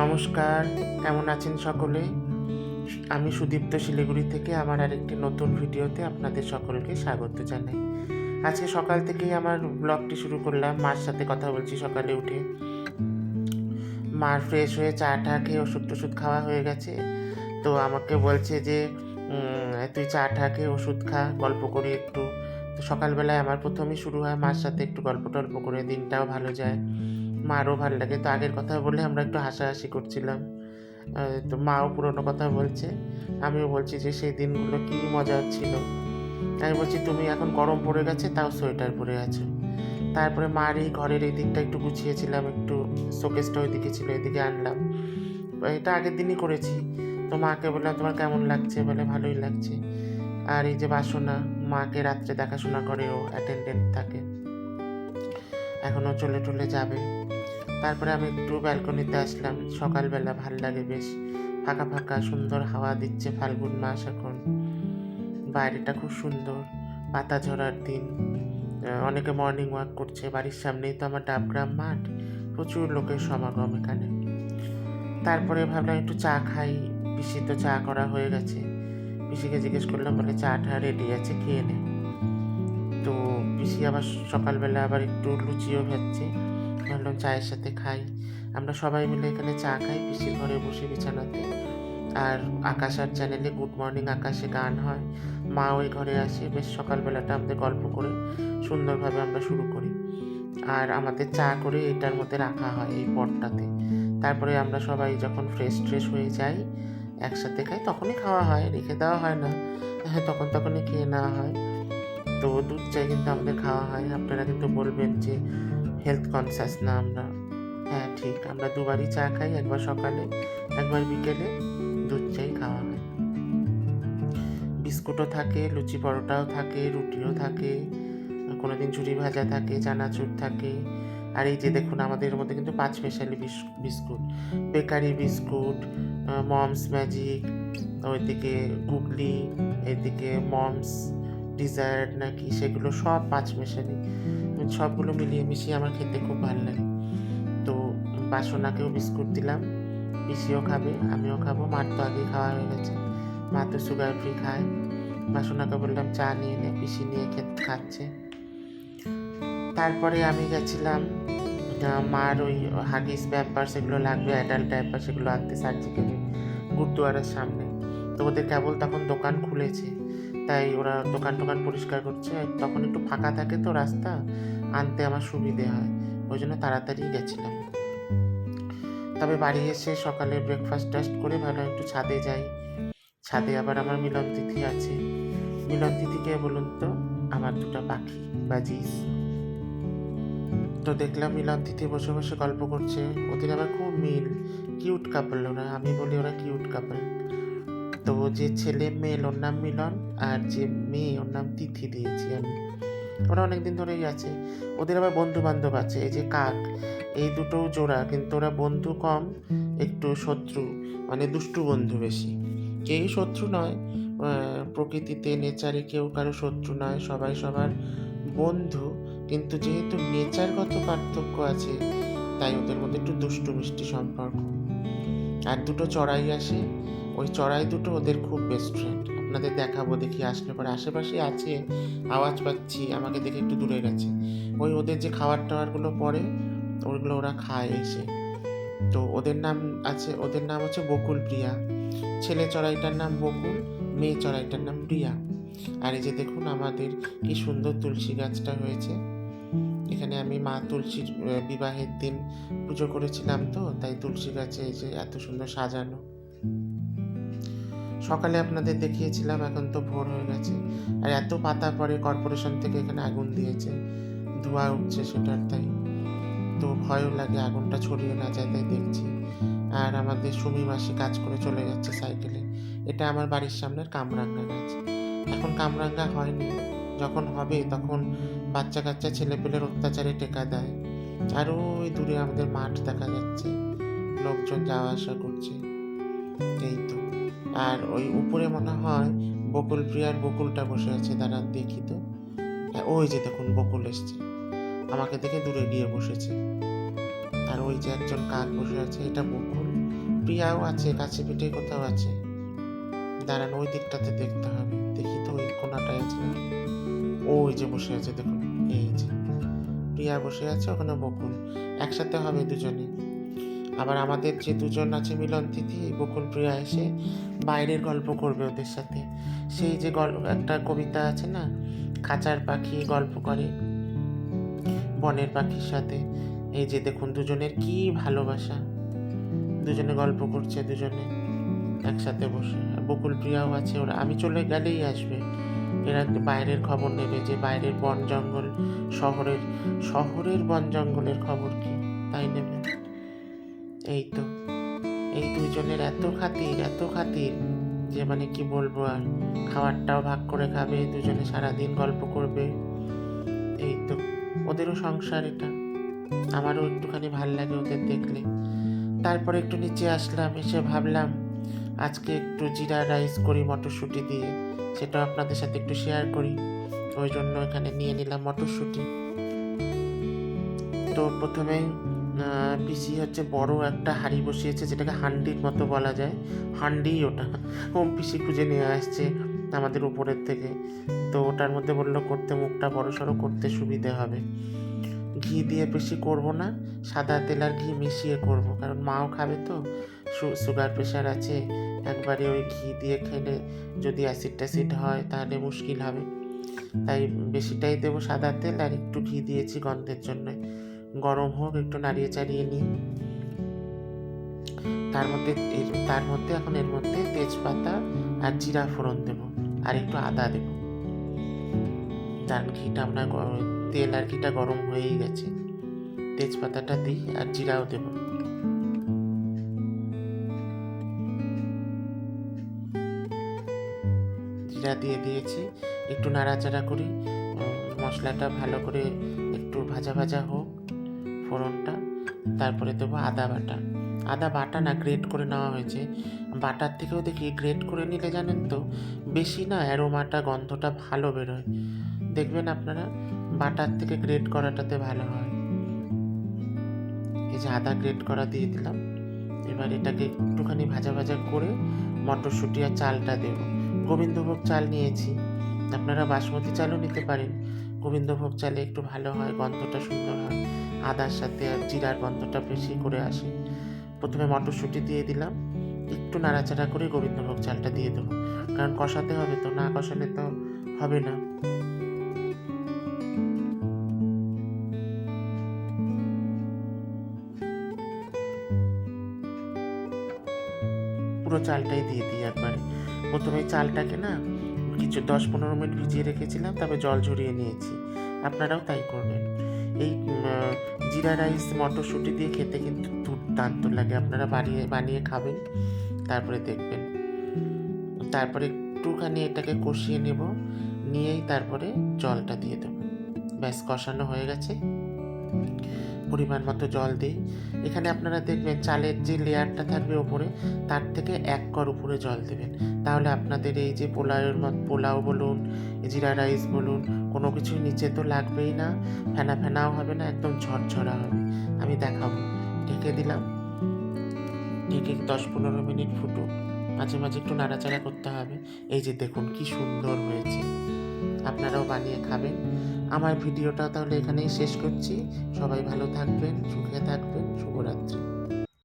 নমস্কার, কেমন আছেন সকলে? আমি সুদীপ্ত শিলিগুড়ি থেকে আমার আরেকটি নতুন ভিডিওতে আপনাদের সকলকে স্বাগত জানাই। আজকে সকাল থেকেই আমার ব্লগটি শুরু করলাম। মার সাথে কথা বলছি সকালে উঠে। মার ফ্রেশ হয়ে চা টা খেয়ে ওষুধ খাওয়া হয়ে গেছে। তো আমাকে বলছে যে তুই চা টা খেয়ে ওষুধ খা, গল্প করি একটু। তো সকালবেলায় আমার প্রথমেই শুরু হয় মার সাথে একটু গল্প টল্প করে, দিনটাও ভালো যায়, মারও ভালো লাগে। তো আগের কথা বলে আমরা একটু হাসাহাসি করছিলাম। তো মাও পুরোনো কথা বলছে, আমিও বলছি যে সেই দিনগুলো কী মজা ছিল। আমি বলছি তুমি এখন গরম পড়ে গেছে তাও সোয়েটার পরে আছো। তারপরে মার এই ঘরের এই দিকটা একটু গুছিয়েছিলাম, একটু শোকেসটা ওইদিকে ছিল, এদিকে আনলাম। এটা আগের দিনই করেছি। তো মাকে বললাম তোমার কেমন লাগছে, বলে ভালোই লাগছে। আর এই যে বাসনা, মাকে রাত্রে দেখাশোনা করে, ও অ্যাটেন্ডেন্ট থাকে, এখনও চলে টলে যাবে। তারপরে আমি একটু ব্যালকনিতে আসলাম। সকালবেলা ভাল লাগে বেশ, ফাঁকা ফাঁকা সুন্দর হাওয়া দিচ্ছে, ফাল্গুন মাস এখন, বাইরেটা খুব সুন্দর, পাতা ঝরার দিন। অনেকে মর্নিং ওয়াক করছে। বাড়ির সামনেই তো আমার ডাবগ্রাম মাঠ, প্রচুর লোকের সমাগম এখানে। তারপরে ভাবলাম একটু চা খাই, পিসি তো চা করা হয়ে গেছে। পিসিকে জিজ্ঞেস করলাম, বলে চাটা রেডি আছে, খেয়ে নে। তো পিসি আবার সকালবেলা আবার একটু লুচিও ভাজছে, ভাবলাম চায়ের সাথে খাই। আমরা সবাই মিলে এখানে চা খাই পিসির ঘরে বসে বিছানাতে। আর আকাশ চ্যানেলে গুড মর্নিং আকাশে গান হয়, মা ওই ঘরে আসে, বেশ সকালবেলাটা আমাদের গল্প করে সুন্দরভাবে আমরা শুরু করি। আর আমাদের চা করে এটার মধ্যে রাখা হয়, এই পটটাতে। তারপরে আমরা সবাই যখন ফ্রেশ হয়ে যাই একসাথে খাই, তখনই খাওয়া হয়, রেখে দেওয়া হয় না, তখনই খেয়ে নেওয়া হয়। তো দুধ চাই কিন্তু আমাদের খাওয়া হয়। আপনারা কিন্তু বলবেন যে হেলথ কনসাস না আমরা। হ্যাঁ ঠিক, আমরা দুবারই চা খাই, একবার সকালে একবার বিকেলে, দুধ চাই খাওয়া হয়। বিস্কুটও থাকে, লুচি পরোটাও থাকে, রুটিও থাকে, কোনো দিন ঝুরি ভাজা থাকে, চানাচুর থাকে। আর এই যে দেখুন, আমাদের মধ্যে কিন্তু 5 specially biscuit, bakery biscuit, moms magic, ওইদিকে গুগলি, এদিকে মমস ডিজায়ার্ড নাকি, সেগুলো সব 5 স্পেশালি। সবগুলো মিলিয়ে মিশিয়ে আমার খেতে খুব ভালো লাগে। তো বাসনাকেও বিস্কুট দিলাম, পিসিও খাবে, আমিও খাবো। মার তো আগেই খাওয়া হয়ে গেছে, মা তো সুগার ফ্রি খায়। বাসনাকে বললাম চা নিয়ে নে, পিসি নিয়ে খাচ্ছে। তারপরে আমি গেছিলাম মার ওই হাগিস প্যাম্পার সেগুলো লাগবে, অ্যাডাল্ট ডায়াপার, সেগুলো আনতে সার্জিক্যালে, গুরুদুয়ারার সামনে। তো ওদের কেবল তখন দোকান খুলেছে, তাই ওরা দোকান পরিষ্কার করছে। তখন একটু ফাঁকা থাকে তো রাস্তা, আনতে আমার সুবিধে হয়, ওই জন্য তাড়াতাড়ি গেছিলাম। তবে বাড়ি এসে সকালে ব্রেকফাস্ট টাস্ট করে ভাবলাম একটু ছাদে যাই। ছাদে আবার আমার মিলন তিথি আছে। মিলন তিথিকে বলুন তো, আমার 2টা পাখি বাজিস। তো দেখলাম মিলন তিথি বসে বসে গল্প করছে, ওদের আবার খুব মিল, কিউট কাপল ওরা। আমি বলি ওরা কিউট কাপল। তো যে ছেলে মেল ওর নাম মিলন, আর যে মেয়ে ওর নাম তিথি দিয়েছি আমি। ওরা অনেকদিন ধরেই আছে। ওদের আবার বন্ধু বান্ধব আছে, এই যে কাক, এই দুটো জোড়া, কিন্তু ওরা বন্ধু কম, একটু শত্রু, মানে দুষ্টু বন্ধু বেশি। কেউ শত্রু নয়, প্রকৃতিতে নেচারে কেউ কারো শত্রু নয়, সবাই সবার বন্ধু। কিন্তু যেহেতু নেচারগত পার্থক্য আছে, তাই ওদের মধ্যে একটু দুষ্টু মিষ্টি সম্পর্ক। আর দুটো চড়াই আসে, ওই চড়াই দুটো ওদের খুব বেস্ট ফ্রেন্ড। আপনাদের দেখাবো, দেখি আসলে পরে। আশেপাশে আছে, আওয়াজ পাচ্ছি, আমাকে দেখে একটু দূরে গেছে। ওই ওদের যে খাবার টাওয়ারগুলো পড়ে, ওইগুলো ওরা খায় এসে। তো ওদের নাম হচ্ছে বকুল প্রিয়া। ছেলে চড়াইটার নাম বকুল, মেয়ে চড়াইটার নাম প্রিয়া। আর এই যে দেখুন আমাদের কি সুন্দর তুলসী গাছটা হয়েছে। এখানে আমি মা তুলসীর বিবাহের দিন পুজো করেছিলাম, তো তাই তুলসী গাছে এই যে এত সুন্দর সাজানো। সকালে আপনাদের দেখিয়েছিলাম, এখন তো ভোর হয়ে গেছে। আর এত পাতা পরে কর্পোরেশন থেকে এখানে আগুন দিয়েছে, ধোঁয়া উঠছে সেটার, তাই তো ভয়ও লাগে আগুনটা ছড়িয়ে না যায়, তাই দেখছি। আর আমাদের সুমি মাসি কাজ করে চলে যাচ্ছে সাইকেলে। এটা আমার বাড়ির সামনের কামরাঙ্গা গাছ। এখন কামরাঙ্গা হয়নি, যখন হবে তখন বাচ্চা কাচ্চা ছেলেপেলের অত্যাচারে টেকা দেয়। আর ওই দূরে আমাদের মাঠ দেখা যাচ্ছে, লোকজন যাওয়া আসা করছে, এই তো। আর ওই উপরে মনে হয় বকুল প্রিয়ার বকুলটা বসে আছে, দাঁড়ান দেখি তো। হ্যাঁ, ওই যে দেখুন বকুল এসছে, আমাকে দেখে দূরে গিয়ে বসেছে। আর ওই যে একজন কাক বসে আছে, এটা বকুল। প্রিয়াও আছে, কাছে পিঠে কোথাও আছে। দাঁড়ান, ওই দিকটাতে দেখতে হবে, দেখি তো ওই কোনাটায় আছে না। ওই যে বসে আছে দেখুন, এই যে প্রিয়া বসে আছে, ওখানে বকুল, একসাথে হবে দুজনে। আবার আমাদের যে দুজন আছে মিলন তিথি, বকুল প্রিয়া এসে বাইরের গল্প করবে ওদের সাথে। সেই যে একটা কবিতা আছে না, খাঁচার পাখি গল্প করে বনের পাখির সাথে। এই যে দেখুন দুজনের কি ভালোবাসা, দুজনে গল্প করছে, দুজনে একসাথে বসে। বকুল প্রিয়াও আছে, ওরা আমি চলে গেলেই আসবে। এরা বাইরের খবর নেবে, যে বাইরের বন জঙ্গল, শহরের বন জঙ্গলের খবর কি তাই নেবে। এই তো, এই দুইজনের এত খাতির যে মানে কি বলবো আর। খাবারটাও ভাগ করে খাবে, দুজনে সারাদিন গল্প করবে। এই তো, ওদেরও সংসার এটা, আমারও একটুখানি ভাল লাগে ওদের দেখলে। তারপরে একটু নিচে আসলাম, এসে ভাবলাম আজকে একটু জিরা রাইস করি মটরশুঁটি দিয়ে, সেটা আপনাদের সাথে একটু শেয়ার করি। ওই জন্য এখানে নিয়ে নিলাম মটরশুঁটি। তো প্রথমে পিসি হচ্ছে বড় একটা হাঁড়ি বসিয়েছে, যেটাকে হান্ডির মতো বলা যায়, হান্ডি ওটা। ও পিসি খুঁজে নিয়ে আসছে আমাদের উপরের থেকে। তো ওটার মধ্যে বললো করতে, মুখটা বড় সড়ো করতে সুবিধে হবে। ঘি দিয়ে বেশি করব না, সাদা তেল আর ঘি মিশিয়ে করব, কারণ মাও খাবে তো, সুগার প্রেশার আছে। একবারে ওই ঘি দিয়ে খেলে যদি অ্যাসিড ট্যাসিড হয় তাহলে মুশকিল হবে। তাই বেশিটাই দেবো সাদা তেল, আর একটু ঘি দিয়েছি গন্ধের জন্য। গরম হোক, একটু নাড়িয়ে চাড়িয়ে নিই। তার মধ্যে এখন এর মধ্যে তেজপাতা আর জিরা ফোড়ন দেবো, আর একটু আদা দেবো। তার ঘিটা আপনার তেল আর ঘিটা গরম হয়েই গেছে। তেজপাতাটা দিই আর জিরাও দেব। জিরা দিয়ে দিয়েছি, একটু নাড়াচাড়া করি। মশলাটা ভালো করে একটু ভাজা ভাজা হোক, ফোড়নটা। তারপরে দেবো আদা বাটা না, গ্রেট করে নেওয়া হয়েছে। বাটার থেকেও দেখি গ্রেট করে নিলে জানেন তো বেশি না অ্যারোমাটা, গন্ধটা ভালো বেরোয়। দেখবেন আপনারা, বাটার থেকে গ্রেট করাটাতে ভালো হয়। এই যে আদা গ্রেট করা দিয়ে দিলাম। এবার এটাকে একটুখানি ভাজা ভাজা করে মটরশুঁটি আর চালটা দেব। গোবিন্দভোগ চাল নিয়েছি, আপনারা বাসমতি চালও নিতে পারেন। গোবিন্দভোগ চালে একটু ভালো হয়, গন্ধটা সুন্দর হয়, আদার সাথে আর জিরার গন্ধটা বেশি করে আসে। প্রথমে মটরশুঁটি দিয়ে দিলাম, একটু নাড়াচাড়া করে গোবিন্দভোগ চালটা দিয়ে দেবো, কারণ কষাতে হবে তো, না কষালে তো হবে না। পুরো চালটাই দিয়ে দিই একবারে। প্রথমে চালটাকে না কিছু 10-15 মিনিট ভিজিয়ে রেখেছিলাম, তারপরে জল ঝরিয়ে নিয়েছি। আপনারাও তাই করবেন। এই জিরা রাইস মটরশুঁটি দিয়ে খেতে কিন্তু দুর্দান্ত লাগে, আপনারা বানিয়ে খাবেন, তারপরে দেখবেন। তারপরে একটুখানি এটাকে কষিয়ে নেব, নিয়েই তারপরে জলটা দিয়ে দেবো। ব্যাস, কষানো হয়ে গেছে। পরিমাণ মতো জল দিই। এখানে আপনারা দেখবেন চালের যে লেয়ারটা থাকবে ওপরে, তার থেকে 1 কর উপরে জল দেবেন। তাহলে আপনাদের এই যে পোলাও বলুন, জিরা রাইস বলুন, কোনো কিছুই নিচে তো লাগবেই না, ফেনাও হবে না, একদম ঝরঝরা হবে। আমি দেখাবো। ঢেকে দিলাম, ঢেকে 10-15 মিনিট ফুটুক, মাঝে মাঝে একটু নাড়াচাড়া করতে হবে। এই যে দেখুন কি সুন্দর হয়েছে, আপনারাও বানিয়ে খাবেন। আমার ভিডিওটা তাহলে এখানেই শেষ করছি। সবাই ভালো থাকবেন, সুখে থাকবেন। শুভরাত্রি।